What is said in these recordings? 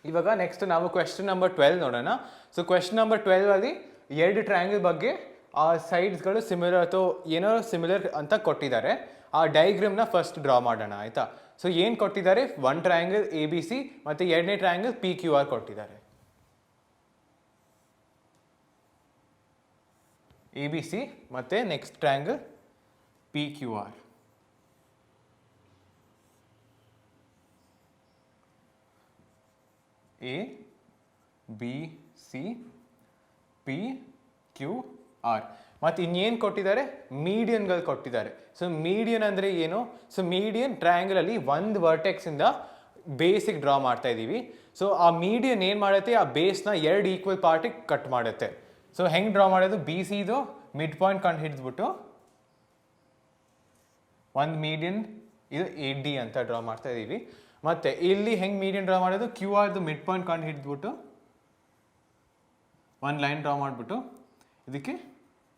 ಇವಾಗ ನೆಕ್ಸ್ಟ್ ನಾವು question number 12 ನೋಡೋಣ. ಸೊ ಕ್ವೆಶ್ಚನ್ ನಂಬರ್ 12 ಅಲ್ಲಿ ಎರಡು ಟ್ರಯಾಂಗಲ್ ಬಗ್ಗೆ ಆ ಸೈಡ್ಸ್ಗಳು ಸಿಮಿಲರ್ ಅಥವಾ ಏನೋ ಸಿಮಿಲರ್ ಅಂತ ಕೊಟ್ಟಿದ್ದಾರೆ. ಆ ಡಯಾಗ್ರಾಮ್ನ ಫಸ್ಟ್ ಡ್ರಾ ಮಾಡೋಣ ಆಯಿತಾ. ಸೊ ಏನು ಕೊಟ್ಟಿದ್ದಾರೆ, one triangle A B C ಮತ್ತು ಎರಡನೇ ಟ್ರಯಾಂಗಲ್ ಪಿ ಕ್ಯೂ ಆರ್ ಕೊಟ್ಟಿದ್ದಾರೆ. ಎ ಬಿ ಸಿ ಮತ್ತು next triangle P Q R. A B C P Q R ಮತ್ತು ಇನ್ನೇನು ಕೊಟ್ಟಿದ್ದಾರೆ, ಮೀಡಿಯನ್ಗಳು ಕೊಟ್ಟಿದ್ದಾರೆ. ಸೊ ಮೀಡಿಯನ್ ಅಂದರೆ ಏನು, ಸೊ ಮೀಡಿಯನ್ ಟ್ರಯಾಂಗಲಲ್ಲಿ ಒಂದು ವರ್ಟೆಕ್ಸಿಂದ ಬೇಸಿಗೆ ಡ್ರಾ ಮಾಡ್ತಾ ಇದ್ದೀವಿ. ಸೊ ಆ ಮೀಡಿಯನ್ ಏನು ಮಾಡುತ್ತೆ, ಆ ಬೇಸ್ನ ಎರಡು ಈಕ್ವಲ್ ಪಾರ್ಟಿಗೆ ಕಟ್ ಮಾಡುತ್ತೆ. ಸೊ ಹೆಂಗೆ ಡ್ರಾ ಮಾಡೋದು, ಬಿ ಸಿದು ಮಿಡ್ ಪಾಯಿಂಟ್ ಕಂಡು ಹಿಡಿದ್ಬಿಟ್ಟು ಒಂದು ಮೀಡಿಯನ್ ಇದು ಎ ಡಿ ಅಂತ ಡ್ರಾ ಮಾಡ್ತಾ ಇದ್ದೀವಿ. ಮತ್ತು ಇಲ್ಲಿ ಹೆಂಗೆ ಮೀಡಿಯನ್ ಡ್ರಾ ಮಾಡೋದು, ಕ್ಯೂ ಆರ್ದು ಮಿಡ್ ಪಾಯಿಂಟ್ ಕಂಡು ಹಿಡಿದ್ಬಿಟ್ಟು ಒಂದು ಲೈನ್ ಡ್ರಾ ಮಾಡಿಬಿಟ್ಟು ಇದಕ್ಕೆ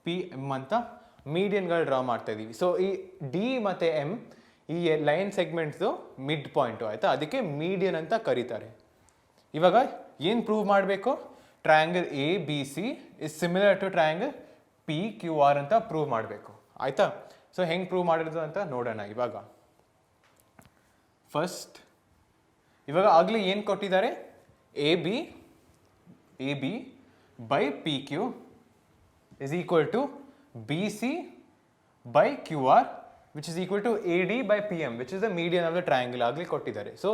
ಪಿ ಎಮ್ ಅಂತ ಮೀಡಿಯನ್ಗಳು ಡ್ರಾ ಮಾಡ್ತಾ ಇದ್ದೀವಿ. ಸೊ ಈ ಡಿ ಮತ್ತು ಎಮ್ ಈ ಲೈನ್ ಸೆಗ್ಮೆಂಟ್ಸು ಮಿಡ್ ಪಾಯಿಂಟು ಆಯಿತಾ, ಅದಕ್ಕೆ ಮೀಡಿಯನ್ ಅಂತ ಕರೀತಾರೆ. ಇವಾಗ ಏನು ಪ್ರೂವ್ ಮಾಡಬೇಕು, triangle A B C is similar to triangle P Q R ಅಂತ ಪ್ರೂವ್ ಮಾಡಬೇಕು ಆಯಿತಾ. ಸೊ ಹೆಂಗೆ ಪ್ರೂವ್ ಮಾಡಿರೋದು ಅಂತ ನೋಡೋಣ. ಇವಾಗ ಫಸ್ಟ್ ಇವಾಗ ಆಗಲೇ ಏನು ಕೊಟ್ಟಿದ್ದಾರೆ, A B by P Q is equal to BC by QR which is equal to AD by PM which is the median of the triangle ಆಗಲಿ ಕೊಟ್ಟಿದ್ದಾರೆ. ಸೊ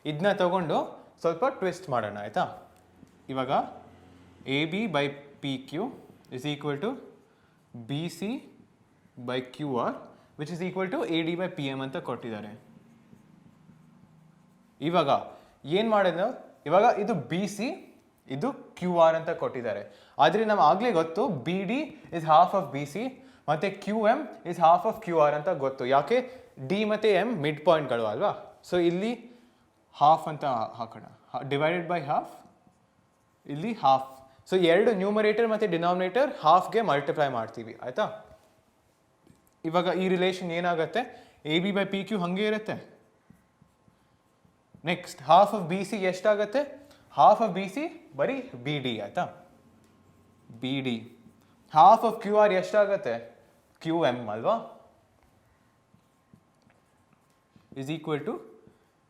ಇದನ್ನ ತಗೊಂಡು ಸ್ವಲ್ಪ ಟ್ವಿಸ್ಟ್ ಮಾಡೋಣ ಆಯಿತಾ. ಇವಾಗ A B by P Q is equal to B C by Q R which is equal to A D by P M ಅಂತ ಕೊಟ್ಟಿದ್ದಾರೆ. ಇವಾಗ ಏನು ಮಾಡೋದು, ಇವಾಗ ಇದು ಬಿ ಸಿ ಇದು ಕ್ಯೂ ಆರ್ ಅಂತ ಕೊಟ್ಟಿದ್ದಾರೆ. ಆದರೆ ನಮ್ಗೆ ಆಗಲೇ ಗೊತ್ತು B D is half of B C ಮತ್ತು Q M is half of Q R ಅಂತ ಗೊತ್ತು. ಯಾಕೆ, ಡಿ ಮತ್ತು ಎಮ್ ಮಿಡ್ ಪಾಯಿಂಟ್ಗಳು ಅಲ್ವಾ. ಸೊ ಇಲ್ಲಿ ಹಾಫ್ ಅಂತ ಹಾಕೋಣ, ಡಿವೈಡೆಡ್ ಬೈ ಹಾಫ್, ಇಲ್ಲಿ ಹಾಫ್. ಸೊ ಎರಡು ನ್ಯೂಮರೇಟರ್ ಮತ್ತು ಡಿನಾಮಿನೇಟರ್ ಹಾಫ್ಗೆ ಮಲ್ಟಿಪ್ಲೈ ಮಾಡ್ತೀವಿ ಆಯಿತಾ. ಇವಾಗ ಈ ರಿಲೇಷನ್ ಏನಾಗುತ್ತೆ, A B by P Q ಹಾಗೆ ಇರುತ್ತೆ. Next half of B C ಎಷ್ಟಾಗುತ್ತೆ, ಹಾಫ್ ಆಫ್ ಬಿ ಸಿ ಬರೀ ಬಿ ಡಿ ಆಯಿತಾ, B D. Half of Q R ಎಷ್ಟಾಗುತ್ತೆ, ಕ್ಯೂ ಎಮ್ ಅಲ್ವಾ, is equal to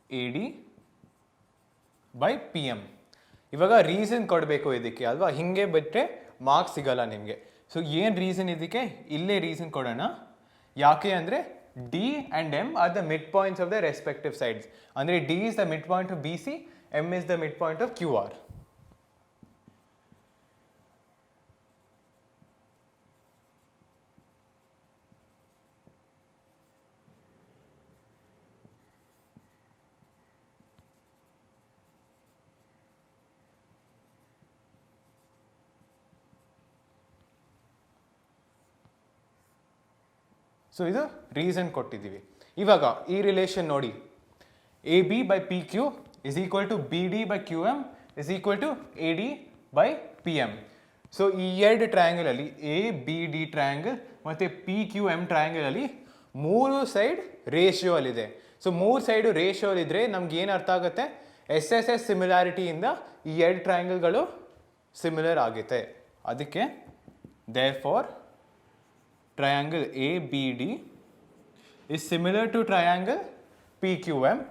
A D by P M. ಇವಾಗ reason ಕೊಡಬೇಕು ಇದಕ್ಕೆ ಅಲ್ವಾ, ಹಿಂಗೆ ಬಿಟ್ಟರೆ ಮಾರ್ಕ್ಸ್ ಸಿಗಲ್ಲ ನಿಮಗೆ. ಸೊ ಏನು ರೀಸನ್ ಇದಕ್ಕೆ, ಇಲ್ಲೇ ರೀಸನ್ ಕೊಡೋಣ. ಯಾಕೆ ಅಂದರೆ D and M are the midpoints of the respective sides. ಅಂದರೆ D is the midpoint of B C, M is the midpoint of QR. So ಇದು ರೀಸನ್ ಕೊಟ್ಟಿದ್ದೀವಿ. ಇವಾಗ ಈ ರಿಲೇಷನ್ ನೋಡಿ, A B by P Q is equal to BD by QM is equal to AD by PM. So ಈ ಎರಡು ಟ್ರಯಾಂಗಲಲ್ಲಿ A B D triangle ಮತ್ತು P Q M ಟ್ರಯಾಂಗಲಲ್ಲಿ ಮೂರು side ratio ಅಲ್ಲಿದೆ. ಸೊ ಮೂರು ಸೈಡು ರೇಷಿಯೋ ಅಲ್ಲಿದ್ದರೆ ನಮ್ಗೆ ಏನು ಅರ್ಥ ಆಗುತ್ತೆ, ಎಸ್ ಎಸ್ ಎಸ್ ಸಿಮಿಲಾರಿಟಿಯಿಂದ ಈ ಎರಡು ಟ್ರಯಾಂಗಲ್ಗಳು ಸಿಮಿಲರ್ ಆಗುತ್ತೆ. ಅದಕ್ಕೆ therefore triangle A B D is similar to triangle P Q M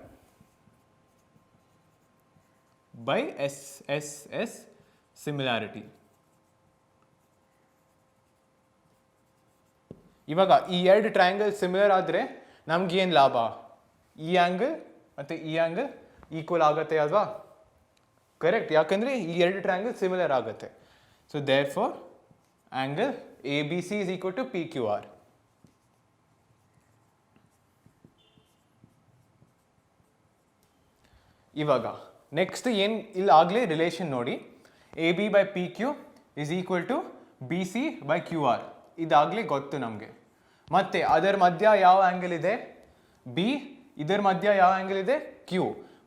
by SSS similarity. ಇವಾಗ ಈ ಎರಡು ಟ್ರಯಾಂಗಲ್ ಸಿಮಿಲರ್ ಆದರೆ ನಮ್ಗೆ ಏನು ಲಾಭ, ಈ ಆ್ಯಂಗಲ್ ಮತ್ತು ಈ ಆ್ಯಂಗಲ್ ಈಕ್ವಲ್ ಆಗುತ್ತೆ ಅಲ್ವಾ, ಕರೆಕ್ಟ್. ಯಾಕಂದರೆ ಈ ಎರಡು ಟ್ರಯಾಂಗಲ್ ಸಿಮಿಲರ್ ಆಗುತ್ತೆ. So therefore angle A B C is equal to P Q R. ಇವಾಗ ನೆಕ್ಸ್ಟ್ ಏನು, ಇಲ್ಲಿ ಆಗಲೇ ರಿಲೇಷನ್ ನೋಡಿ, A B by P Q is equal to B C by Q R. ಇದಾಗಲೇ ಗೊತ್ತು ನಮಗೆ. ಮತ್ತು ಅದರ ಮಧ್ಯ ಯಾವ ಆ್ಯಂಗಲ್ ಇದೆ, ಬಿ, ಇದರ ಮಧ್ಯ ಯಾವ ಆ್ಯಂಗಲ್ ಇದೆ, ಕ್ಯೂ.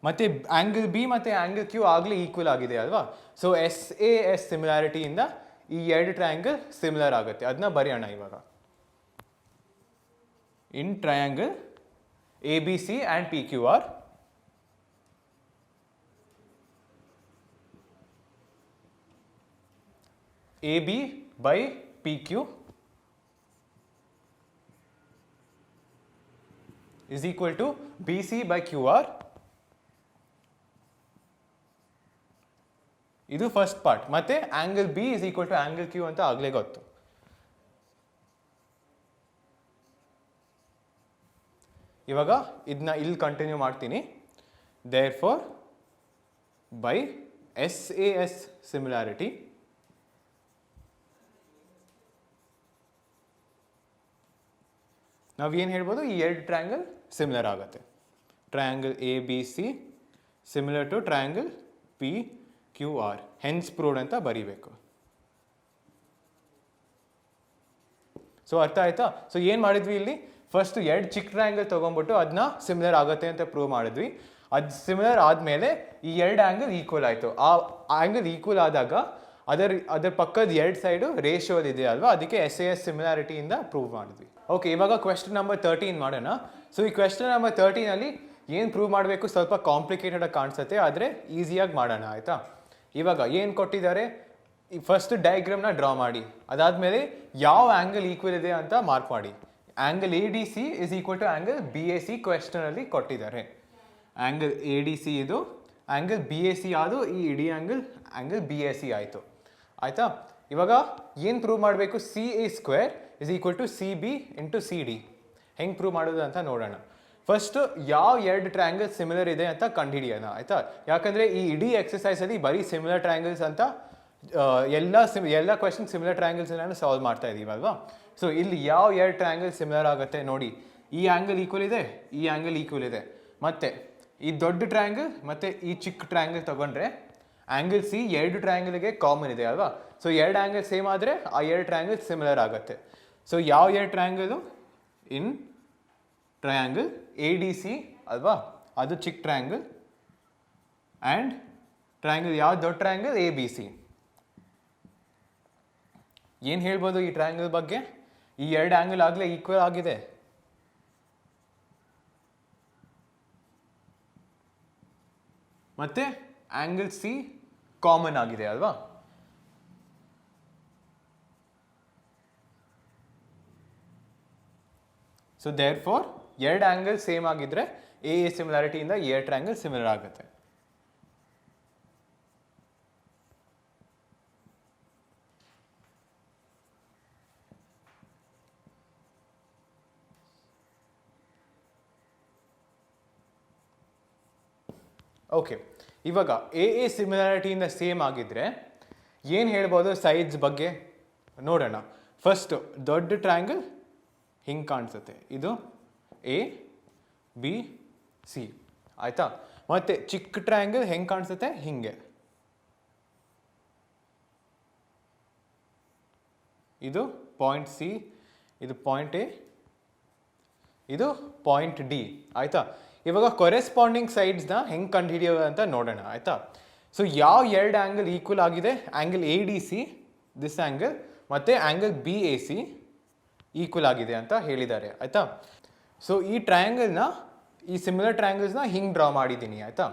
ಮತ್ತು ಆ್ಯಂಗಲ್ ಬಿ ಮತ್ತು ಆ್ಯಂಗಲ್ ಕ್ಯೂ ಆಗಲೇ ಈಕ್ವಲ್ ಆಗಿದೆ ಅಲ್ವಾ. ಸೊ ಎಸ್ ಎ ಎಸ್ ಸಿಮಿಲಾರಿಟಿಯಿಂದ ಈ ಎರಡು ಟ್ರಯಾಂಗಲ್ ಸಿಮಿಲರ್ ಆಗುತ್ತೆ. ಅದನ್ನ ಬರೆಯೋಣ ಇವಾಗ. In triangle A B C and P Q R A B by P Q is equal to BC by QR. ಇದು ಫಸ್ಟ್ ಪಾರ್ಟ್. ಮತ್ತೆ angle B is equal to angle Q ಅಂತ ಆಗ್ಲೇ ಗೊತ್ತು. ಇವಾಗ ಇದನ್ನ ಇಲ್ಲಿ ಕಂಟಿನ್ಯೂ ಮಾಡ್ತೀನಿ. Therefore by SAS similarity ನಾವೇನು ಹೇಳ್ಬೋದು, ಈ ಎರಡು ಟ್ರಯಾಂಗಲ್ ಸಿಮಿಲರ್ ಆಗುತ್ತೆ. Triangle A B C similar to triangle P Q R, hence proved ಅಂತ ಬರೀಬೇಕು. ಸೊ ಅರ್ಥ ಆಯ್ತಾ? ಸೊ ಏನು ಮಾಡಿದ್ವಿ ಇಲ್ಲಿ, ಫಸ್ಟ್ ಎರಡು ಚಿಕ್ಕ ಟ್ರಯಾಂಗಲ್ ತೊಗೊಂಡ್ಬಿಟ್ಟು ಅದನ್ನ ಸಿಮಿಲರ್ ಆಗುತ್ತೆ ಅಂತ ಪ್ರೂವ್ ಮಾಡಿದ್ವಿ. ಅದು ಸಿಮಿಲರ್ ಆದಮೇಲೆ ಈ ಎರಡು ಆ್ಯಂಗಲ್ ಈಕ್ವಲ್ ಆಯಿತು. ಆ ಆ್ಯಂಗಲ್ ಈಕ್ವಲ್ ಆದಾಗ ಅದರ ಪಕ್ಕದ ಎರಡು ಸೈಡು ರೇಷಿಯೋಲ್ ಇದೆ ಅಲ್ವಾ, ಅದಕ್ಕೆ SAS ಸಿಮಿಲಾರಿಟಿಯಿಂದ ಪ್ರೂವ್ ಮಾಡಿದ್ವಿ. ಓಕೆ, ಇವಾಗ ಕ್ವೆಶ್ಚನ್ ನಂಬರ್ 13 ಮಾಡೋಣ. ಸೊ ಈ ಕ್ವೆಶ್ಚನ್ ನಂಬರ್ 13ಅಲ್ಲಿ ಏನು ಪ್ರೂವ್ ಮಾಡಬೇಕು ಸ್ವಲ್ಪ ಕಾಂಪ್ಲಿಕೇಟೆಡ್ ಆಗಿ ಕಾಣಿಸುತ್ತೆ, ಆದರೆ ಈಸಿಯಾಗಿ ಮಾಡೋಣ ಆಯಿತಾ. ಇವಾಗ ಏನು ಕೊಟ್ಟಿದ್ದಾರೆ, ಈ ಫಸ್ಟ್ ಡಯಾಗ್ರಾಮ್ನ ಡ್ರಾ ಮಾಡಿ, ಅದಾದಮೇಲೆ ಯಾವ ಆ್ಯಂಗಲ್ ಈಕ್ವಲ್ ಇದೆ ಅಂತ ಮಾರ್ಕ್ ಮಾಡಿ. Angle ADC is equal to angle BAC ಕ್ವೆಶ್ಚನಲ್ಲಿ ಕೊಟ್ಟಿದ್ದಾರೆ. ಆ್ಯಂಗಲ್ ADC ಇದು, ಆ್ಯಂಗಲ್ BAC ಅದು, ಈ ಇಡೀ ಆ್ಯಂಗಲ್ BAC ಆಯಿತು ಆಯಿತಾ. ಇವಾಗ ಏನು ಪ್ರೂವ್ ಮಾಡಬೇಕು, CA² is equal to CB into CD. ಹೆಂಗೆ ಪ್ರೂವ್ ಮಾಡೋದು ಅಂತ ನೋಡೋಣ. ಫಸ್ಟ್ ಯಾವ ಎರಡು ಟ್ರಯಾಂಗಲ್ ಸಿಮಿಲರ್ ಇದೆ ಅಂತ ಕಂಡುಹಿಡಿಯೋಣ ಆಯಿತಾ. ಯಾಕಂದರೆ ಈ ಇಡೀ ಎಕ್ಸಸೈಸಲ್ಲಿ ಬರೀ ಸಿಮಿಲರ್ ಟ್ರಯಾಂಗಲ್ಸ್ ಅಂತ ಎಲ್ಲ ಕ್ವೆಶ್ಚನ್ ಸಿಮಿಲರ್ ಟ್ರಯಾಂಗಲ್ಸ್ ಸಾಲ್ವ್ ಮಾಡ್ತಾ ಇದ್ದೀವಿ ಅಲ್ವಾ. ಸೊ ಇಲ್ಲಿ ಯಾವ ಎರಡು ಟ್ರಯಾಂಗಲ್ ಸಿಮಿಲರ್ ಆಗುತ್ತೆ ನೋಡಿ, ಈ ಆ್ಯಂಗಲ್ ಈಕ್ವಲ್ ಇದೆ, ಈ ಆ್ಯಂಗಲ್ ಈಕ್ವಲ್ ಇದೆ. ಮತ್ತು ಈ ದೊಡ್ಡ ಟ್ರಯಾಂಗಲ್ ಮತ್ತು ಈ ಚಿಕ್ಕ ಟ್ರಯಾಂಗಲ್ ತಗೊಂಡ್ರೆ ಆ್ಯಂಗಲ್ C ಎರಡು ಟ್ರಯಾಂಗಲ್ಗೆ ಕಾಮನ್ ಇದೆ ಅಲ್ವಾ. ಸೊ ಎರಡು ಆ್ಯಂಗಲ್ ಸೇಮ್ ಆದರೆ ಆ ಎರಡು ಟ್ರಯಾಂಗಲ್ ಸಿಮಿಲರ್ ಆಗುತ್ತೆ. ಸೊ ಯಾವ ಎರಡು ಟ್ರಯಾಂಗಲು, ಇನ್ ಟ್ರಯಾಂಗಲ್ ADC ಅಲ್ವಾ, ಅದು ಚಿಕ್ಕ ಟ್ರಯಾಂಗಲ್, ಆ್ಯಂಡ್ ಟ್ರಯಾಂಗಲ್ ಯಾವ ದೊಡ್ಡ ಟ್ರಯಾಂಗಲ್ ABC. ಏನು ಹೇಳ್ಬೋದು ಈ ಟ್ರಯಾಂಗಲ್ ಬಗ್ಗೆ, ಈ ಎರಡು ಆ್ಯಂಗಲ್ ಆಗಲೇ ಈಕ್ವಲ್ ಆಗಿದೆ. ಮತ್ತೆ ಆ್ಯಂಗಲ್ C ಕಾಮನ್ ಆಗಿದೆ ಅಲ್ವಾ. ಸೊ ದೇರ್ ಫಾರ್ ಎರಡು ಆ್ಯಂಗಲ್ ಸೇಮ್ ಆಗಿದ್ರೆ AA ಸಿಮಿಲಾರಿಟಿಯಿಂದ ಎರಡು ಟ್ರಯಾಂಗಲ್ ಸಿಮಿಲರ್ ಆಗುತ್ತೆ. ಓಕೆ, ಇವಾಗ AA ಸಿಮಿಲಾರಿಟಿಯಿಂದ ಸೇಮ್ ಆಗಿದ್ರೆ ಏನು ಹೇಳ್ಬೋದು ಸೈಡ್ಸ್ ಬಗ್ಗೆ ನೋಡೋಣ. ಫಸ್ಟ್ ದೊಡ್ಡ ಟ್ರಯಾಂಗಲ್ ಹಿಂಗೆ ಕಾಣಿಸುತ್ತೆ, ಇದು ABC ಆಯಿತಾ. ಮತ್ತು ಚಿಕ್ಕ ಟ್ರಯಾಂಗಲ್ ಹೆಂಗೆ ಕಾಣಿಸುತ್ತೆ, ಹಿಂಗೆ. ಇದು ಪಾಯಿಂಟ್ C, ಇದು ಪಾಯಿಂಟ್ A, ಇದು ಪಾಯಿಂಟ್ D ಆಯಿತಾ. ಇವಾಗ ಕೊರೆಸ್ಪಾಂಡಿಂಗ್ ಸೈಡ್ಸ್ನ ಹೆಂಗೆ ಕಂಡುಹಿಡಿಯೋದು ಅಂತ ನೋಡೋಣ ಆಯಿತಾ. ಸೊ ಯಾವ ಎರಡು ಆ್ಯಂಗಲ್ ಈಕ್ವಲ್ ಆಗಿದೆ, ಆ್ಯಂಗಲ್ ADC ದಿಸ್ ಆ್ಯಂಗಲ್ ಮತ್ತು ಆ್ಯಂಗಲ್ BAC ಈಕ್ವಲ್ ಆಗಿದೆ ಅಂತ ಹೇಳಿದ್ದಾರೆ ಆಯಿತಾ. ಸೊ ಈ ಟ್ರಯಾಂಗಲ್ನ, ಈ ಸಿಮಿಲರ್ ಟ್ರಯಾಂಗಲ್ಸ್ನ ಹಿಂಗೆ ಡ್ರಾ ಮಾಡಿದ್ದೀನಿ ಆಯಿತಾ.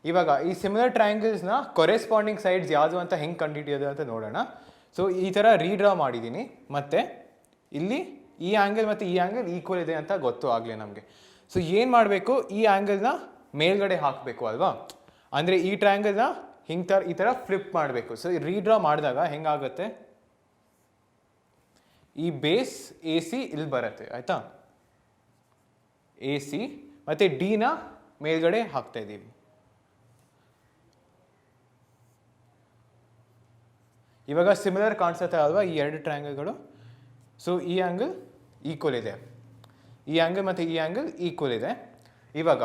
ಇವಾಗ ಈ ಸಿಮಿಲರ್ ಟ್ರಯಾಂಗಲ್ಸ್ನ ಕೊರೆಸ್ಪಾಂಡಿಂಗ್ ಸೈಡ್ಸ್ ಯಾವುದು ಅಂತ ಹೆಂಗೆ ಕಂಡುಹಿಡಿಯೋದು ಅಂತ ನೋಡೋಣ. ಸೊ ಈ ಥರ ರೀಡ್ರಾ ಮಾಡಿದ್ದೀನಿ, ಮತ್ತು ಇಲ್ಲಿ ಈ ಆ್ಯಂಗಲ್ ಮತ್ತು ಈ ಆ್ಯಂಗಲ್ ಈಕ್ವಲ್ ಇದೆ ಅಂತ ಗೊತ್ತು ಆಗಲೇ ನಮಗೆ. ಸೊ ಏನು ಮಾಡಬೇಕು, ಈ ಆ್ಯಂಗಲ್ನ ಮೇಲ್ಗಡೆ ಹಾಕಬೇಕು ಅಲ್ವಾ. ಅಂದರೆ ಈ ಟ್ರಯಾಂಗಲ್ನ ಈ ಥರ ಫ್ಲಿಪ್ ಮಾಡಬೇಕು. ಸೊ ರೀಡ್ರಾ ಮಾಡಿದಾಗ ಹೆಂಗಾಗುತ್ತೆ, ಈ ಬೇಸ್ AC ಇಲ್ಲಿ ಬರುತ್ತೆ ಆಯಿತಾ, AC ಮತ್ತು Dನ ಮೇಲ್ಗಡೆ ಹಾಕ್ತಾ ಇದ್ದೀವಿ. ಇವಾಗ ಸಿಮಿಲರ್ ಕಾಣಿಸುತ್ತೆ ಅಲ್ವಾ ಈ ಎರಡು ಟ್ರಯಾಂಗಲ್ಗಳು. ಸೊ ಈ ಆ್ಯಂಗಲ್ ಈಕ್ವಲ್ ಇದೆ, ಈ ಆ್ಯಂಗಲ್ ಮತ್ತು ಈ ಆ್ಯಂಗಲ್ ಈಕ್ವಲ್ ಇದೆ. ಇವಾಗ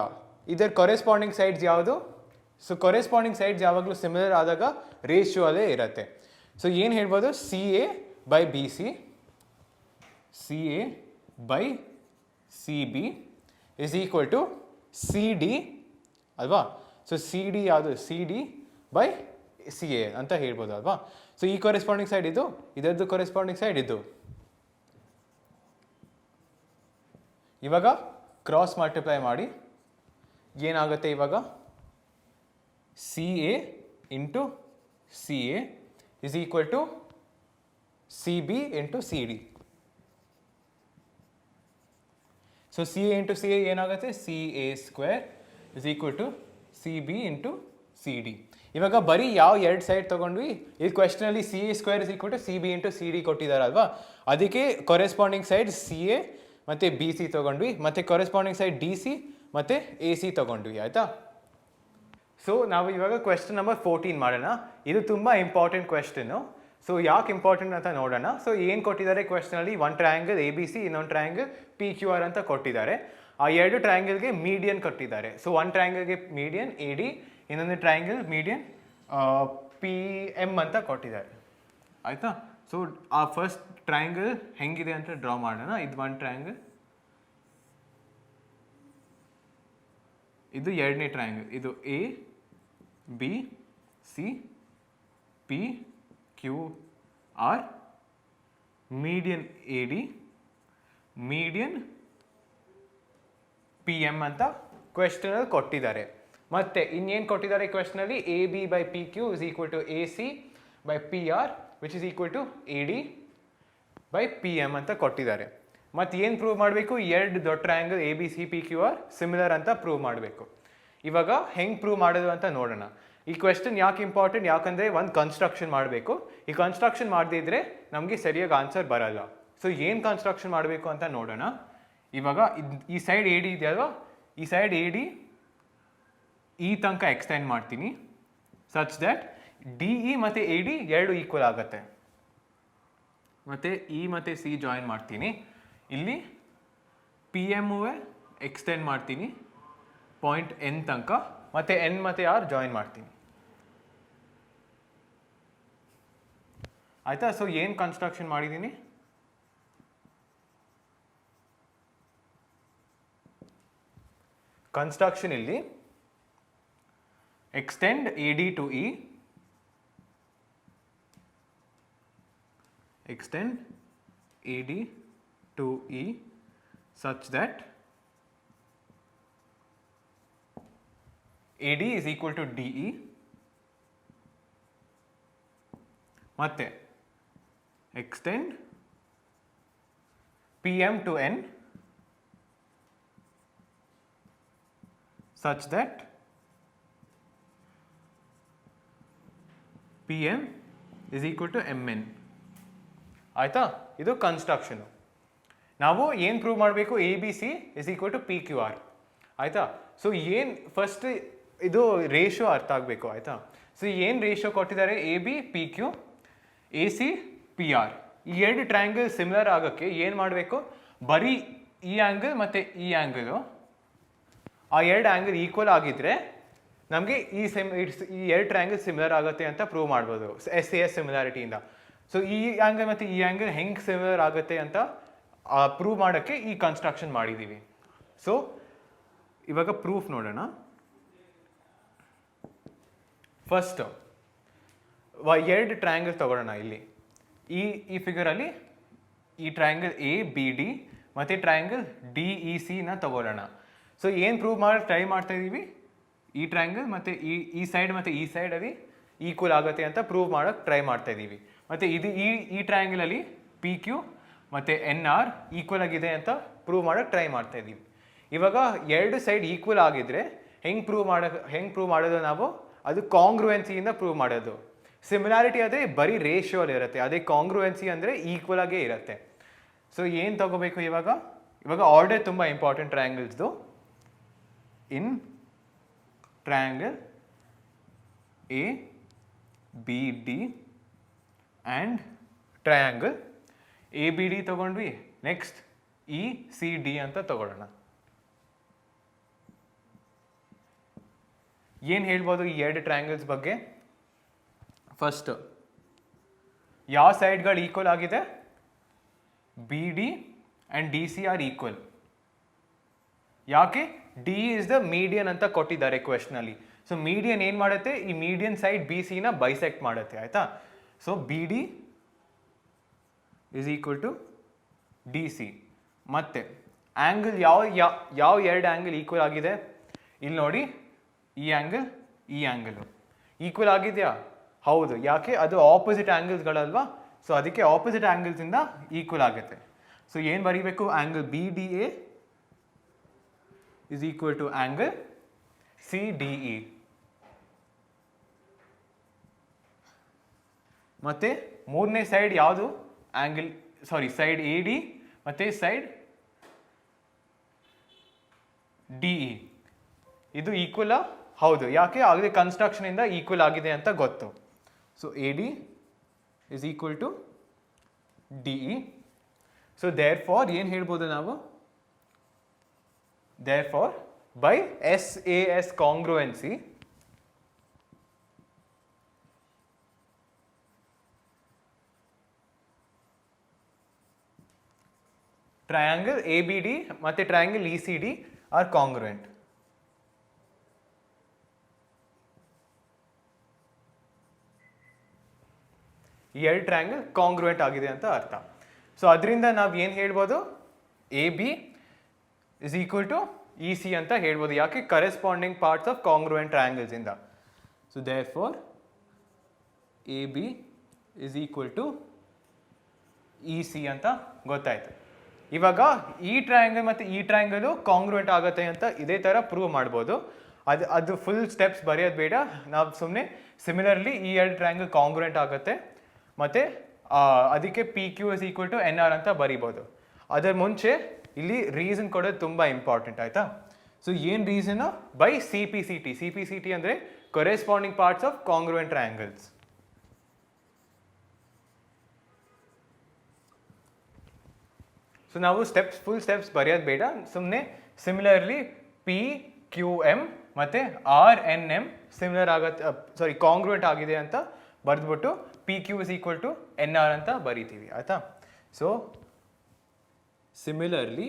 ಇದರ ಕೊರೆಸ್ಪಾಂಡಿಂಗ್ ಸೈಡ್ಸ್ ಯಾವುದು, ಸೊ ಕೊರೆಸ್ಪಾಂಡಿಂಗ್ ಸೈಡ್ಸ್ ಯಾವಾಗಲೂ ಸಿಮಿಲರ್ ಆದಾಗ ರೇಷಿಯೋ ಅಲ್ಲೇ ಇರುತ್ತೆ. ಸೊ ಏನು ಹೇಳ್ಬೋದು, CA by BC, CA by CB is equal to CD ಅಲ್ವಾ. ಸೊ CD ಯಾವುದು, CD by CA ಅಂತ ಹೇಳ್ಬೋದು ಅಲ್ವಾ. ಸೊ ಈ ಕೊರೆಸ್ಪಾಂಡಿಂಗ್ ಸೈಡ್ ಇದು, ಇದರದ್ದು ಕೊರೆಸ್ಪಾಂಡಿಂಗ್ ಸೈಡ್ ಇದು. ಇವಾಗ ಕ್ರಾಸ್ ಮಲ್ಟಿಪ್ಲೈ ಮಾಡಿ ಏನಾಗುತ್ತೆ, ಇವಾಗ CA into CA is equal to C B into C D. So C A into C A ಏನಾಗುತ್ತೆ, C A square is equal to C B into C D. ಇವಾಗ ಬರೀ ಯಾವ ಎರಡು ಸೈಡ್ ತೊಗೊಂಡ್ವಿ, ಈ ಕ್ವೆಶ್ಚನಲ್ಲಿ C A square is equal to C B into C D ಕೊಟ್ಟಿದ್ದಾರಲ್ವಾ, ಅದಕ್ಕೆ ಕೊರೆಸ್ಪಾಂಡಿಂಗ್ ಸೈಡ್ ಸಿ ಎ ಮತ್ತು ಬಿ ಸಿ ತೊಗೊಂಡ್ವಿ, ಮತ್ತು ಕೊರೆಸ್ಪಾಂಡಿಂಗ್ ಸೈಡ್ ಡಿ ಸಿ ಮತ್ತು ಎ ಸಿ ತೊಗೊಂಡ್ವಿ, ಆಯಿತಾ. ಸೊ ನಾವು ಇವಾಗ ಕ್ವೆಶ್ಚನ್ ನಂಬರ್ 14 ಮಾಡೋಣ. ಇದು ತುಂಬ ಇಂಪಾರ್ಟೆಂಟ್ ಕ್ವೆಶ್ಚನ್ನು. ಸೊ ಯಾಕೆ ಇಂಪಾರ್ಟೆಂಟ್ ಅಂತ ನೋಡೋಣ. ಸೊ ಏನು ಕೊಟ್ಟಿದ್ದಾರೆ ಕ್ವೆಶ್ಚನಲ್ಲಿ, ಒಂದು ಟ್ರಯಾಂಗಲ್ ಎ ಬಿ ಸಿ, ಇನ್ನೊಂದು ಟ್ರಯಾಂಗಲ್ ಪಿ ಕ್ಯೂ ಆರ್ ಅಂತ ಕೊಟ್ಟಿದ್ದಾರೆ. ಆ ಎರಡು ಟ್ರಯಾಂಗಲ್ಗೆ ಮೀಡಿಯನ್ ಕೊಟ್ಟಿದ್ದಾರೆ. ಸೊ ಒಂದು ಟ್ರಯಾಂಗಲ್ಗೆ ಮೀಡಿಯನ್ ಎ ಡಿ, ಇನ್ನೊಂದು ಟ್ರಯಾಂಗಲ್ ಮೀಡಿಯನ್ ಪಿ ಎಮ್ ಅಂತ ಕೊಟ್ಟಿದ್ದಾರೆ, ಆಯಿತಾ. ಸೊ ಆ ಫಸ್ಟ್ ಟ್ರಯಾಂಗಲ್ ಹೆಂಗಿದೆ ಅಂತ ಡ್ರಾ ಮಾಡೋಣ. ಇದು ಒಂದು ಟ್ರಯಾಂಗಲ್, ಇದು ಎರಡನೇ ಟ್ರಯಾಂಗಲ್, ಇದು A B C P Q R, median A D, median P M ಅಂತ ಕ್ವೆಶ್ಚನಲ್ಲಿ ಕೊಟ್ಟಿದ್ದಾರೆ. ಮತ್ತೆ ಇನ್ನೇನು ಕೊಟ್ಟಿದ್ದಾರೆ ಕ್ವೆಶ್ಚನಲ್ಲಿ, A B by P Q is equal to A C by P R which is equal to A D by P M ಅಂತ ಕೊಟ್ಟಿದ್ದಾರೆ. ಮತ್ತು ಏನು ಪ್ರೂವ್ ಮಾಡಬೇಕು, ಎರಡು ದೊಡ್ಡ triangle A B C P Q R similar ಅಂತ prove ಮಾಡಬೇಕು. ಇವಾಗ ಹೆಂಗೆ ಪ್ರೂವ್ ಮಾಡೋದು ಅಂತ ನೋಡೋಣ. ಈ ಕ್ವೆಶ್ಚನ್ ಯಾಕೆ ಇಂಪಾರ್ಟೆಂಟ್, ಯಾಕಂದರೆ ಒಂದು ಕನ್ಸ್ಟ್ರಕ್ಷನ್ ಮಾಡಬೇಕು. ಈ ಕನ್ಸ್ಟ್ರಕ್ಷನ್ ಮಾಡದಿದ್ರೆ ನಮಗೆ ಸರಿಯಾಗಿ ಆನ್ಸರ್ ಬರಲ್ಲ. ಸೊ ಏನು ಕನ್ಸ್ಟ್ರಕ್ಷನ್ ಮಾಡಬೇಕು ಅಂತ ನೋಡೋಣ. ಇವಾಗ ಈ ಸೈಡ್ ಎ ಡಿ ಇದೆಯಲ್ವಾ, ಈ ಸೈಡ್ ಎ ಡಿ ಈ ತನಕ ಎಕ್ಸ್ಟೆಂಡ್ ಮಾಡ್ತೀನಿ ಸಚ್ ದ್ಯಾಟ್ ಡಿ ಇ ಮತ್ತು ಎ ಡಿ ಎರಡು ಈಕ್ವಲ್ ಆಗುತ್ತೆ. ಮತ್ತು ಇ ಮತ್ತು ಸಿ ಜಾಯಿನ್ ಮಾಡ್ತೀನಿ. ಇಲ್ಲಿ ಪಿ ಎಮ್ಮು ಎಕ್ಸ್ಟೆಂಡ್ ಮಾಡ್ತೀನಿ ಪಾಯಿಂಟ್ ಎನ್ ತನಕ, ಮತ್ತು ಎನ್ ಮತ್ತು ಆರ್ ಜಾಯಿನ್ ಮಾಡ್ತೀನಿ, ಆಯಿತಾ. ಸೊ ಏನು ಕನ್ಸ್ಟ್ರಕ್ಷನ್ ಮಾಡಿದ್ದೀನಿ, ಕನ್ಸ್ಟ್ರಕ್ಷನ್ ಇಲ್ಲಿ extend AD to E, extend AD to E such that AD is equal to DE. ಮತ್ತೆ extend PM to N such that P M is equal to M N, ಆಯಿತಾ. ಇದು construction. ನಾವು ಏನು prove ಮಾಡಬೇಕು, A B C is equal to P Q R, ಆಯಿತಾ. So ಏನು first ಇದು ratio ಅರ್ಥ ಆಗಬೇಕು, ಆಯಿತಾ. ಸೊ ಏನು ರೇಷಿಯೋ ಕೊಟ್ಟಿದ್ದಾರೆ, A B P Q, A C P R. ಈ ಎರಡು ಟ್ರಯಾಂಗಲ್ ಸಿಮಿಲರ್ ಆಗೋಕ್ಕೆ ಏನು ಮಾಡಬೇಕು, ಬರೀ ಈ ಆ್ಯಂಗಲ್ ಮತ್ತು ಈ ಆ್ಯಂಗಲು, ಆ ಎರಡು ಆ್ಯಂಗಲ್ ಈಕ್ವಲ್ ಆಗಿದ್ದರೆ ನಮಗೆ ಈ ಎರಡು ಟ್ರಯಾಂಗಲ್ ಸಿಮಿಲರ್ ಆಗುತ್ತೆ ಅಂತ ಪ್ರೂವ್ ಮಾಡ್ಬೋದು ಎಸ್ ಎ ಎಸ್ ಸಿಮಿಲಾರಿಟಿಯಿಂದ. ಸೊ ಈ ಆ್ಯಂಗಲ್ ಮತ್ತು ಈ ಆ್ಯಂಗಲ್ ಹೆಂಗೆ ಸಿಮಿಲರ್ ಆಗುತ್ತೆ ಅಂತ ಪ್ರೂವ್ ಮಾಡೋಕ್ಕೆ ಈ ಕನ್ಸ್ಟ್ರಕ್ಷನ್ ಮಾಡಿದ್ದೀವಿ. ಸೊ ಇವಾಗ ಪ್ರೂಫ್ ನೋಡೋಣ. ಫಸ್ಟ್ ಎರಡು ಟ್ರಯಾಂಗಲ್ ತಗೊಳ್ಳೋಣ. ಇಲ್ಲಿ ಈ ಫಿಗರಲ್ಲಿ ಈ ಟ್ರಯಾಂಗಲ್ ಎ ಬಿ ಡಿ ಮತ್ತು ಟ್ರಯಾಂಗಲ್ ಡಿ ಇ ಸಿನ ತಗೊಳ್ಳೋಣ. ಸೊ ಏನು ಪ್ರೂವ್ ಮಾಡಿ ಟ್ರೈ ಮಾಡ್ತಾ ಇದ್ದೀವಿ, ಈ ಟ್ರಯಾಂಗಲ್ ಮತ್ತು ಈ ಸೈಡ್ ಮತ್ತು ಈ ಸೈಡಲ್ಲಿ ಈಕ್ವಲ್ ಆಗುತ್ತೆ ಅಂತ ಪ್ರೂವ್ ಮಾಡೋಕ್ಕೆ ಟ್ರೈ ಮಾಡ್ತಾ ಇದ್ದೀವಿ. ಮತ್ತು ಇದು ಈ ಟ್ರಯಾಂಗಲಲ್ಲಿ ಪಿ ಕ್ಯೂ ಮತ್ತು ಎನ್ ಆರ್ ಈಕ್ವಲ್ ಆಗಿದೆ ಅಂತ ಪ್ರೂವ್ ಮಾಡೋಕ್ಕೆ ಟ್ರೈ ಮಾಡ್ತಾ ಇದ್ದೀವಿ. ಇವಾಗ ಎರಡು ಸೈಡ್ ಈಕ್ವಲ್ ಆಗಿದ್ದರೆ ಹೆಂಗೆ ಪ್ರೂವ್ ಮಾಡೋದು ನಾವು, ಅದು ಕಾಂಗ್ರುವೆನ್ಸಿಯಿಂದ ಪ್ರೂವ್ ಮಾಡೋದು. ಸಿಮಿಲಾರಿಟಿ ಆದರೆ ಬರೀ ರೇಷಿಯೋಲ್ಲಿ ಇರುತ್ತೆ, ಅದೇ ಕಾಂಗ್ರುವೆನ್ಸಿ ಅಂದರೆ ಈಕ್ವಲ್ ಆಗೇ ಇರುತ್ತೆ. ಸೊ ಏನು ತಗೋಬೇಕು ಇವಾಗ ಆರ್ಡರ್ ತುಂಬ ಇಂಪಾರ್ಟೆಂಟ್ ಟ್ರಯಾಂಗಲ್ಸ್ದು. In triangle A B D and triangle A B D ತಗೊಂಡ್ವಿ, ನೆಕ್ಸ್ಟ್ ಇ ಸಿ ಡಿ ಅಂತ ತಗೊಳ್ಳೋಣ. ಏನು ಹೇಳ್ಬೋದು ಈ ಎರಡು ಟ್ರಯಾಂಗಲ್ಸ್ ಬಗ್ಗೆ, ಫಸ್ಟ್ ಯಾವ ಸೈಡ್ಗಳು ಈಕ್ವಲ್ ಆಗಿದೆ, B D and D C are equal. ಯಾಕೆ, ಡಿ ಇಸ್ ದ ಮೀಡಿಯನ್ ಅಂತ ಕೊಟ್ಟಿದ್ದಾರೆ ಕ್ವೆಶ್ಚನಲ್ಲಿ. ಸೊ ಮೀಡಿಯನ್ ಏನು ಮಾಡುತ್ತೆ, ಈ ಮೀಡಿಯನ್ ಸೈಡ್ ಬಿ ಸಿನ ಬೈಸೆಕ್ಟ್ ಮಾಡುತ್ತೆ, ಆಯಿತಾ. So B D is equal to D C. ಮತ್ತು ಆ್ಯಂಗಲ್ ಯಾವ ಎರಡು ಆ್ಯಂಗಲ್ ಈಕ್ವಲ್ ಆಗಿದೆ, ಇಲ್ಲಿ ನೋಡಿ, ಈ ಆ್ಯಂಗಲು ಈಕ್ವಲ್ ಆಗಿದೆಯಾ, ಹೌದು. ಯಾಕೆ, ಅದು ಆಪೋಸಿಟ್ ಆ್ಯಂಗಲ್ಸ್ಗಳಲ್ವಾ. ಸೊ ಅದಕ್ಕೆ ಆಪೋಸಿಟ್ ಆ್ಯಂಗಲ್ಸಿಂದ ಈಕ್ವಲ್ ಆಗುತ್ತೆ. ಸೊ ಏನು ಬರೀಬೇಕು, angle B D A is equal to angle C D E. ಮತ್ತು ಮೂರನೇ ಸೈಡ್ ಯಾವುದು, ಆ್ಯಂಗಲ್ ಸೈಡ್ ಎ ಡಿ ಮತ್ತು ಸೈಡ್ ಡಿ ಇ. ಇದು ಈಕ್ವಲ್ ಹೌದು, ಯಾಕೆ ಆಗಲೇ ಕನ್ಸ್ಟ್ರಕ್ಷನಿಂದ ಈಕ್ವಲ್ ಆಗಿದೆ ಅಂತ ಗೊತ್ತು. So A D is equal to D E. So therefore ಏನು ಹೇಳ್ಬೋದು ನಾವು, therefore by S A S congruency triangle A B D ಮತ್ತು triangle E C D are congruent. ಈ ಎರಡು ಟ್ರಯಾಂಗಲ್ ಕಾಂಗ್ರುಯೆಂಟ್ ಆಗಿದೆ ಅಂತ ಅರ್ಥ. ಸೊ ಅದರಿಂದ ನಾವು ಏನು ಹೇಳ್ಬೋದು, A B is equal to E C ಅಂತ ಹೇಳ್ಬೋದು, ಯಾಕೆ corresponding parts of congruent triangles ಇಂದ. So therefore A B is equal to E C ಅಂತ ಗೊತ್ತಾಯ್ತು. ಇವಾಗ ಈ ಟ್ರಯಾಂಗಲ್ ಮತ್ತು ಈ ಟ್ರಯಾಂಗಲು ಕಾಂಗ್ರುಯೆಂಟ್ ಆಗುತ್ತೆ ಅಂತ ಇದೇ ಥರ ಪ್ರೂವ್ ಮಾಡ್ಬೋದು. ಅದು ಫುಲ್ ಸ್ಟೆಪ್ಸ್ ಬರೆಯೋದು ಬೇಡ, ನಾವು ಸುಮ್ಮನೆ ಸಿಮಿಲರ್ಲಿ ಈ ಎರಡು ಟ್ರಯಾಂಗಲ್ ಕಾಂಗ್ರುಯೆಂಟ್ ಆಗುತ್ತೆ ಮತ್ತು ಅದಕ್ಕೆ P Q is equal to N R ಅಂತ ಬರಿಬೋದು. ಅದರ ಮುಂಚೆ ಇಲ್ಲಿ ರೀಸನ್ ಕೊಡೋದು ತುಂಬ ಇಂಪಾರ್ಟೆಂಟ್, ಆಯಿತಾ. ಸೊ ಏನು reason, by C P C T. C P C T ಅಂದರೆ corresponding parts of congruent triangles. So ನಾವು ಫುಲ್ ಸ್ಟೆಪ್ಸ್ ಬರೆಯೋದು ಬೇಡ, ಸುಮ್ಮನೆ ಸಿಮಿಲರ್ಲಿ ಪಿ ಕ್ಯೂ ಎಮ್ ಮತ್ತು ಆರ್ ಎನ್ ಎಮ್ ಸಿಮಿಲರ್ ಆಗತ್ತೆ, ಕಾಂಗ್ರುಯೆಂಟ್ ಆಗಿದೆ ಅಂತ ಬರೆದ್ಬಿಟ್ಟು P Q is equal to N R ಅಂತ ಬರಿತೀವಿ, ಆಯಿತಾ. So similarly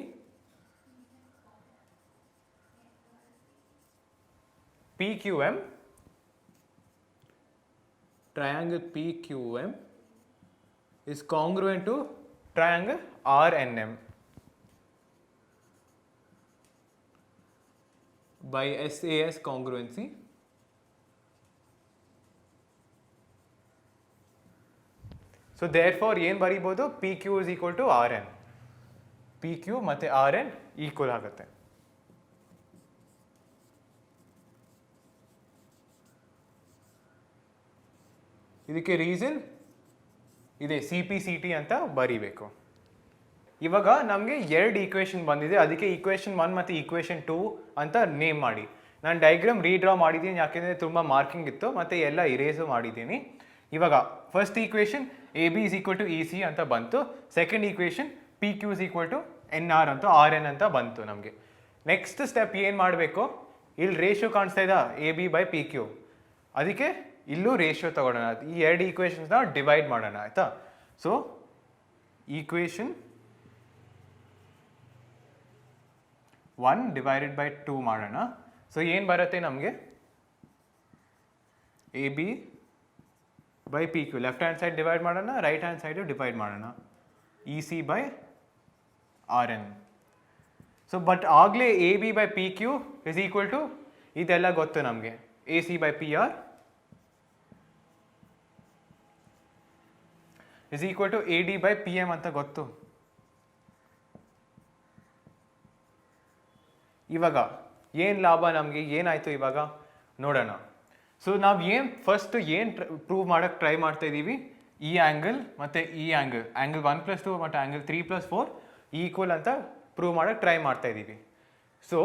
P Q M triangle PQM is congruent to triangle RNM by SAS congruency. So therefore ಏನು ಬರೀಬೋದು, PQ is equal to RN. PQ ಮತ್ತು RN equal ಆಗುತ್ತೆ. ಇದಕ್ಕೆ reason ಇದೆ, C P C T ಅಂತ ಬರೀಬೇಕು. ಇವಾಗ ನಮಗೆ ಎರಡು ಈಕ್ವೇಷನ್ ಬಂದಿದೆ, ಅದಕ್ಕೆ ಈಕ್ವೇಷನ್ 1 ಮತ್ತು ಈಕ್ವೇಷನ್ 2 ಅಂತ ನೇಮ್ ಮಾಡಿ. ನಾನು ಡಯಾಗ್ರಾಮ್ ರೀಡ್ರಾ ಮಾಡಿದ್ದೀನಿ, ಯಾಕೆಂದರೆ ತುಂಬ ಮಾರ್ಕಿಂಗ್ ಇತ್ತು ಮತ್ತು ಎಲ್ಲ ಇರೇಸು ಮಾಡಿದ್ದೀನಿ. ಇವಾಗ first equation A B is equal to E C ಅಂತ ಬಂತು. Second equation P Q is equal to N R ಅಂತ ಆರ್ ಎನ್ ಅಂತ ಬಂತು ನಮಗೆ. ನೆಕ್ಸ್ಟ್ ಸ್ಟೆಪ್ ಏನು ಮಾಡಬೇಕು, ಇಲ್ಲಿ ರೇಷಿಯೋ ಕಾಣಿಸ್ತಾ ಇದ್ದ A B by P Q, ಅದಕ್ಕೆ ಇಲ್ಲೂ ರೇಷಿಯೋ ತಗೊಳ್ಳೋಣ. ಈ ಎರಡು ಈಕ್ವೇಷನ್ಸ್ನ ಡಿವೈಡ್ ಮಾಡೋಣ, ಆಯಿತಾ. ಸೊ ಈಕ್ವೇಷನ್ 1 ಡಿವೈಡೆಡ್ ಬೈ 2 ಮಾಡೋಣ. ಸೊ ಏನು ಬರುತ್ತೆ ನಮಗೆ, A B by P Q left hand side divide ಮಾಡೋಣ, ರೈಟ್ ಹ್ಯಾಂಡ್ ಸೈಡು ಡಿವೈಡ್ ಮಾಡೋಣ, E C by R N. So but ಆಗಲೇ A B by P Q is equal to ಇದೆಲ್ಲ ಗೊತ್ತು ನಮಗೆ, A C by P R is equal to A D by P M ಅಂತ ಗೊತ್ತು. ಇವಾಗ ಏನು ಲಾಭ ನಮಗೆ, ಏನಾಯಿತು ಇವಾಗ ನೋಡೋಣ. ಸೊ ನಾವು ಫಸ್ಟ್ ಏನು ಪ್ರೂವ್ ಮಾಡೋಕ್ಕೆ ಟ್ರೈ ಮಾಡ್ತಾ ಇದ್ದೀವಿ, ಈ ಆ್ಯಂಗಲ್ ಮತ್ತು ಈ ಆ್ಯಂಗಲ್ 1+2 ಮತ್ತು ಆ್ಯಂಗಲ್ 3+4 ಈಕ್ವಲ್ ಅಂತ ಪ್ರೂವ್ ಮಾಡೋಕ್ಕೆ ಟ್ರೈ ಮಾಡ್ತಾ ಇದ್ದೀವಿ. ಸೊ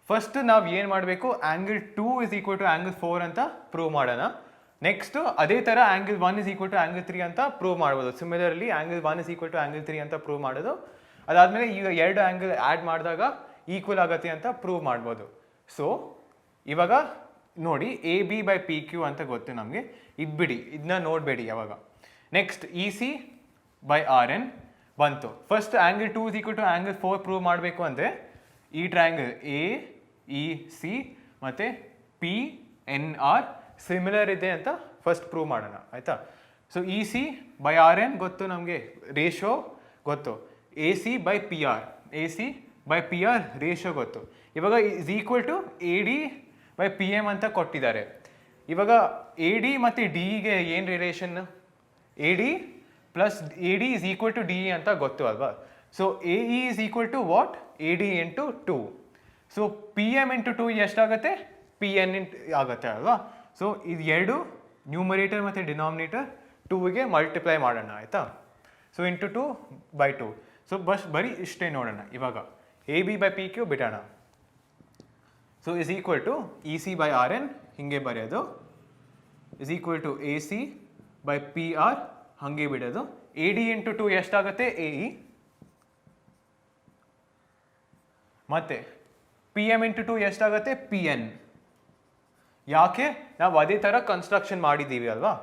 ಫಸ್ಟ್ ನಾವು ಏನು ಮಾಡಬೇಕು, angle 2 is equal to angle 4 ಅಂತ ಪ್ರೂವ್ ಮಾಡೋಣ. ನೆಕ್ಸ್ಟು ಅದೇ ಥರ angle 1 is equal to angle 3 ಅಂತ ಪ್ರೂವ್ ಮಾಡ್ಬೋದು. Similarly angle 1 is equal to angle 3 ಅಂತ ಪ್ರೂವ್ ಮಾಡೋದು. ಅದಾದಮೇಲೆ ಈಗ ಎರಡು ಆ್ಯಂಗಲ್ ಆ್ಯಡ್ ಮಾಡಿದಾಗ ಈಕ್ವಲ್ ಆಗುತ್ತೆ ಅಂತ ಪ್ರೂವ್ ಮಾಡ್ಬೋದು. ಸೊ ಇವಾಗ ನೋಡಿ, A B by P Q ಅಂತ ಗೊತ್ತು ನಮಗೆ, ಇದು ಬಿಡಿ, ಇದನ್ನ ನೋಡಬೇಡಿ ಯಾವಾಗ. Next E C by R N ಬಂತು. First angle 2 is equal to angle 4 prove ಮಾಡಬೇಕು ಅಂದರೆ ಈ ಟ್ರಯಾಂಗಲ್ ಎ ಇ ಸಿ ಮತ್ತು ಪಿ ಎನ್ ಆರ್ ಸಿಮಿಲರ್ ಇದೆ ಅಂತ ಫಸ್ಟ್ ಪ್ರೂವ್ ಮಾಡೋಣ, ಆಯಿತಾ. So E C by R N ಗೊತ್ತು ನಮಗೆ, ರೇಷೋ ಗೊತ್ತು. A C by P R, A C by P R ratio ಗೊತ್ತು. ಇವಾಗ is equal to A D by P M ಅಂತ ಕೊಟ್ಟಿದ್ದಾರೆ. ಇವಾಗ ಎ ಡಿ ಮತ್ತು ಡಿಗೆ ಏನು relation, A D plus A D is equal to D E ಅಂತ ಗೊತ್ತು ಅಲ್ವಾ. So A E is equal to what, A D into 2. So P M into 2 ಎಷ್ಟಾಗುತ್ತೆ, ಪಿ ಎನ್ ಆಗುತ್ತೆ ಅಲ್ವಾ. ಸೊ ಇದು ಎರಡು ನ್ಯೂಮರೇಟರ್ ಮತ್ತು ಡಿನಾಮಿನೇಟರ್ 2ಗೆ ಮಲ್ಟಿಪ್ಲೈ ಮಾಡೋಣ ಆಯಿತಾ. So into 2/2. ಸೊ ಬರೀ ಇಷ್ಟೇ ನೋಡೋಣ ಇವಾಗ. A B by P Q ಬಿಡೋಣ. So is equal to E C by R N ಹಿಂಗೆ ಬರೆಯೋದು, is equal to A C by P R ಹಾಗೆ ಬಿಡೋದು. ಎ ಡಿ ಇಂಟು 2 ಎಷ್ಟಾಗುತ್ತೆ, ಎ ಇ. ಮತ್ತೆ ಪಿ ಎಮ್ ಇಂಟು 2 ಎಷ್ಟಾಗುತ್ತೆ, ಪಿ ಎನ್. ಯಾಕೆ, ನಾವು ಅದೇ ಥರ ಕನ್ಸ್ಟ್ರಕ್ಷನ್ ಮಾಡಿದ್ದೀವಿ ಅಲ್ವಾ.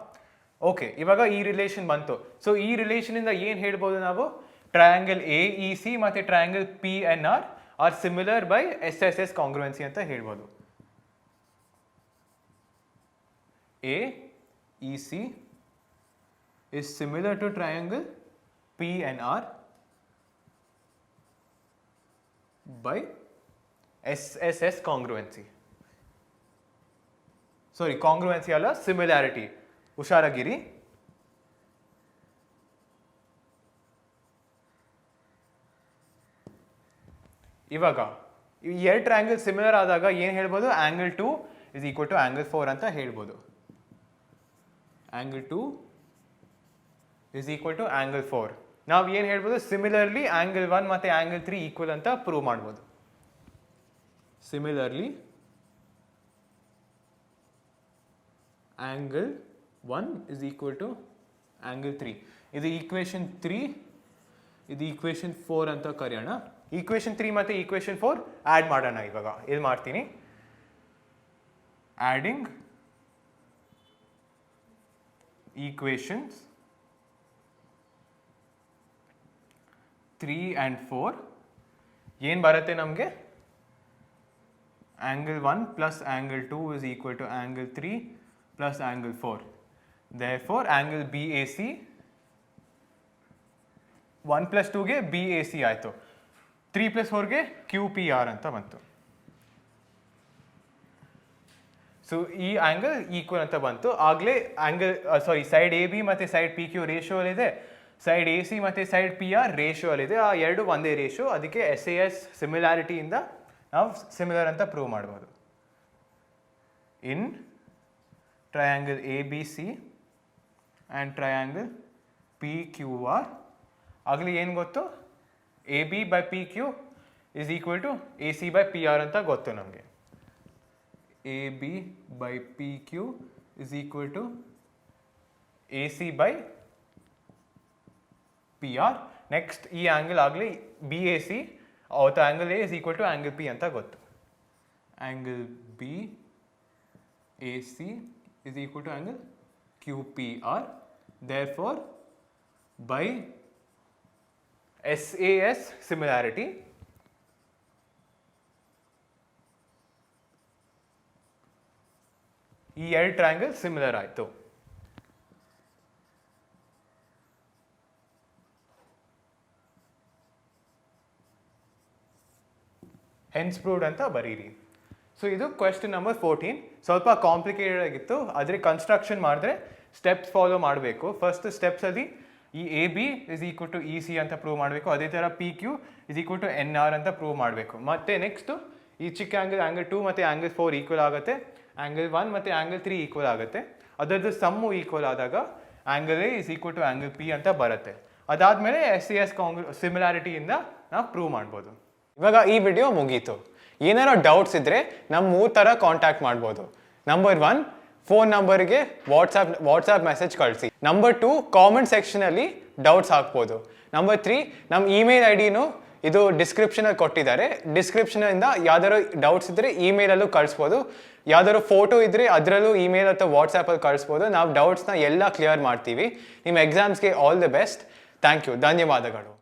ಓಕೆ, ಇವಾಗ ಈ ರಿಲೇಷನ್ ಬಂತು. ಸೊ ಈ ರಿಲೇಷನಿಂದ ಏನು ಹೇಳ್ಬೋದು ನಾವು, ಟ್ರಯಾಂಗಲ್ ಎ ಇ ಸಿ ಮತ್ತು triangle P N R similar by S S S congruency ಅಂತ ಹೇಳ್ಬೋದು. A E C is similar to triangle PNR by SSS congruency. Sorry, congruency ಅಲ್ಲ, similarity. ಹುಷಾರಾಗಿರಿ. ಇವಾಗ ಈ ಎರಡು ಟ್ರಯಾಂಗಲ್ ಸಿಮಿಲರ್ ಆದಾಗ ಏನು ಹೇಳ್ಬೋದು, angle 2 is equal to angle 4 ಅಂತ ಹೇಳ್ಬೋದು. Angle 2 is equal to angle 4. ನಾವು ಏನು ಹೇಳ್ಬೋದು, ಸಿಮಿಲರ್ಲಿ ಆಂಗಲ್ 1 ಮತ್ತು ಆಂಗಲ್ 3 ಈಕ್ವಲ್ ಅಂತ ಪ್ರೂವ್ ಮಾಡ್ಬೋದು. Similarly angle 1 is equal to angle 3. ಇದು ಈಕ್ವೇಷನ್ 3, ಇದು ಈಕ್ವೇಷನ್ 4 ಅಂತ ಕರೆಯೋಣ. ಈಕ್ವೇಷನ್ 3 ಮತ್ತು ಈಕ್ವೇಷನ್ 4 ಆ್ಯಡ್ ಮಾಡೋಣ. ಇವಾಗ ಇದು ಮಾಡ್ತೀನಿ, ಆ್ಯಡಿಂಗ್ ಈಕ್ವೇಷನ್ಸ್ 3 and 4 ಏನು ಬರುತ್ತೆ ನಮಗೆ, angle 1 plus angle 2 is equal to angle 3 plus angle 4. therefore angle B A C 1 plus 2ಗೆ ಬಿ ಎ ಸಿ ಆಯಿತು, 3 ಪ್ಲಸ್ 4ಗೆ ಕ್ಯೂ ಪಿ ಆರ್ ಅಂತ ಬಂತು. ಸೊ ಈ ಆಂಗಲ್ ಈಕ್ವಲ್ ಅಂತ ಬಂತು. ಆಗಲೇ ಆಂಗಲ್ ಸೈಡ್ ಎ ಬಿ ಮತ್ತು ಸೈಡ್ ಪಿ ಕ್ಯೂ ರೇಷಿಯೋಲಿದೆ, ಸೈಡ್ ಎ ಸಿ ಮತ್ತು ಸೈಡ್ ಪಿ ಆರ್ ರೇಷಿಯೋಲಿದೆ. ಆ ಎರಡು ಒಂದೇ ರೇಷಿಯೋ, ಅದಕ್ಕೆ ಎಸ್ ಎ ಎಸ್ ಸಿಮಿಲಾರಿಟಿಯಿಂದ ನಾವು ಸಿಮಿಲರ್ ಅಂತ ಪ್ರೂವ್ ಮಾಡ್ಬೋದು. In triangle A B C and triangle P Q R ಆಗಲಿ ಏನು ಗೊತ್ತು, A B by P Q is equal to A C by P R ಅಂತ ಗೊತ್ತು ನಮಗೆ. A B by P Q is equal to A C by P R. Next ಈ angle ಆಗಲಿ B A C, ಅವತ್ತು angle A is equal to angle P ಅಂತ ಗೊತ್ತು. Angle B A C is equal to angle Q P R. therefore by SAS similarity ಈ ಎರಡು triangle similar ಆಯಿತು. Hence proved ಅಂತ ಬರೀರಿ. ಸೊ ಇದು ಕ್ವೆಶ್ಚನ್ ನಂಬರ್ 14. ಸ್ವಲ್ಪ ಕಾಂಪ್ಲಿಕೇಟೆಡ್ ಆಗಿತ್ತು, ಆದರೆ ಕನ್ಸ್ಟ್ರಕ್ಷನ್ ಮಾಡಿದ್ರೆ ಸ್ಟೆಪ್ಸ್ ಫಾಲೋ ಮಾಡಬೇಕು. ಫಸ್ಟ್ ಸ್ಟೆಪ್ಸಲ್ಲಿ ಈ A B is equal to E C ಅಂತ ಪ್ರೂವ್ ಮಾಡಬೇಕು. ಅದೇ ಥರ P Q is equal to N R ಅಂತ ಪ್ರೂವ್ ಮಾಡಬೇಕು. ಮತ್ತು ನೆಕ್ಸ್ಟು ಈ ಚಿಕ್ಕ ಆ್ಯಂಗಲ್ 2 ಮತ್ತು ಆ್ಯಂಗಲ್ 4 ಈಕ್ವಲ್ ಆಗುತ್ತೆ, ಆ್ಯಂಗಲ್ 1 ಮತ್ತು ಆ್ಯಂಗಲ್ 3 ಈಕ್ವಲ್ ಆಗುತ್ತೆ. ಅದರದ್ದು ಸಮ್ಮು ಈಕ್ವಲ್ ಆದಾಗ angle A is equal to angle P ಅಂತ ಬರುತ್ತೆ. ಅದಾದಮೇಲೆ ಎಸ್ ಸಿ ಎಸ್ ಸಿಮಿಲಾರಿಟಿಯಿಂದ ನಾವು ಪ್ರೂವ್ ಮಾಡ್ಬೋದು. ಇವಾಗ ಈ ವಿಡಿಯೋ ಮುಗೀತು. ಏನಾರೋ ಡೌಟ್ಸ್ ಇದ್ದರೆ ನಮ್ಮ 3 ಥರ ಕಾಂಟ್ಯಾಕ್ಟ್ ಮಾಡ್ಬೋದು. ನಂಬರ್ 1, ಫೋನ್ ನಂಬರ್ಗೆ ವಾಟ್ಸಾಪ್ ಮೆಸೇಜ್ ಕಳಿಸಿ. ನಂಬರ್ 2, ಕಾಮೆಂಟ್ ಸೆಕ್ಷನಲ್ಲಿ ಡೌಟ್ಸ್ ಹಾಕ್ಬೋದು. ನಂಬರ್ 3, ನಮ್ಮ ಇಮೇಲ್ ಐ ಡಿನೂ ಇದು ಡಿಸ್ಕ್ರಿಪ್ಷನಲ್ಲಿ ಕೊಟ್ಟಿದ್ದಾರೆ. ಡಿಸ್ಕ್ರಿಪ್ಷನಿಂದ ಯಾವ್ದಾದ್ರು ಡೌಟ್ಸ್ ಇದ್ದರೆ ಇಮೇಲಲ್ಲೂ ಕಳಿಸ್ಬೋದು. ಯಾವ್ದಾದ್ರು ಫೋಟೋ ಇದ್ದರೆ ಅದರಲ್ಲೂ ಇಮೇಲ್ ಅಥವಾ ವಾಟ್ಸಾಪಲ್ಲಿ ಕಳಿಸ್ಬೋದು. ನಾವು ಡೌಟ್ಸ್ನ ಎಲ್ಲ ಕ್ಲಿಯರ್ ಮಾಡ್ತೀವಿ. ನಿಮ್ಮ ಎಕ್ಸಾಮ್ಸ್ಗೆ all the best. Thank you, ಧನ್ಯವಾದಗಳು.